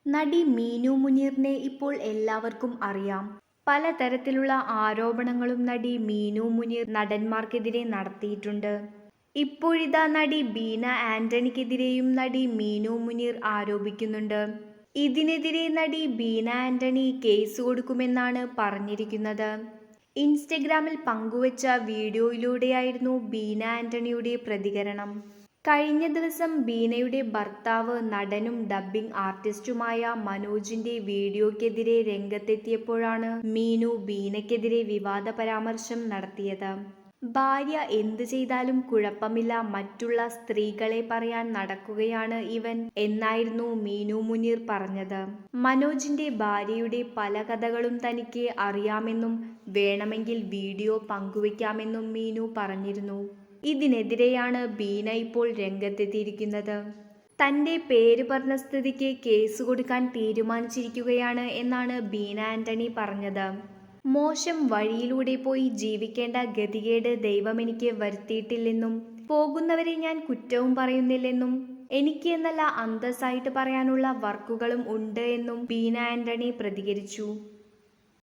നടി മീനു മുനീറിനെ ഇപ്പോൾ എല്ലാവർക്കും അറിയാം. പലതരത്തിലുള്ള ആരോപണങ്ങളും നടി മീനു മുനീർ നടന്മാർക്കെതിരെ നടത്തിയിട്ടുണ്ട്. ഇപ്പോഴിതാ നടി ബീന ആന്റണിക്കെതിരെയും നടി മീനു മുനീർ ആരോപിക്കുന്നുണ്ട്. ഇതിനെതിരെ നടി ബീന ആന്റണി കേസ് കൊടുക്കുമെന്നാണ് പറഞ്ഞിരിക്കുന്നത്. ഇൻസ്റ്റഗ്രാമിൽ പങ്കുവച്ച വീഡിയോയിലൂടെയായിരുന്നു ബീന ആന്റണിയുടെ പ്രതികരണം. കഴിഞ്ഞ ദിവസം ബീനയുടെ ഭർത്താവ് നടനും ഡബ്ബിംഗ് ആർട്ടിസ്റ്റുമായ മനോജിന്റെ വീഡിയോയ്ക്കെതിരെ രംഗത്തെത്തിയപ്പോഴാണ് മീനു ബീനയ്ക്കെതിരെ വിവാദ പരാമർശം നടത്തിയത്. ഭാര്യ എന്ത് ചെയ്താലും കുഴപ്പമില്ല, മറ്റുള്ള സ്ത്രീകളെ പറയാൻ നടക്കുകയാണ് ഇവൻ എന്നായിരുന്നു മീനു മുനീർ പറഞ്ഞത്. മനോജിന്റെ ഭാര്യയുടെ പല കഥകളും തനിക്ക് അറിയാമെന്നും വേണമെങ്കിൽ വീഡിയോ പങ്കുവയ്ക്കാമെന്നും മീനു പറഞ്ഞിരുന്നു. ഇതിനെതിരെയാണ് ബീന ഇപ്പോൾ രംഗത്തെത്തിയിരിക്കുന്നത്. തന്റെ പേര് പറഞ്ഞ സ്ഥിതിക്ക് കേസ് കൊടുക്കാൻ തീരുമാനിച്ചിരിക്കുകയാണ് എന്നാണ് ബീന ആന്റണി പറഞ്ഞത്. മോശം വഴിയിലൂടെ പോയി ജീവിക്കേണ്ട ഗതികേട് ദൈവമെനിക്ക് വരുത്തിയിട്ടില്ലെന്നും പോകുന്നവരെ ഞാൻ കുറ്റവും പറയുന്നില്ലെന്നും എനിക്ക് എന്നല്ല അന്തസ്സായിട്ട് പറയാനുള്ള വർക്കുകളും ഉണ്ട് എന്നും ബീന ആന്റണി പ്രതികരിച്ചു.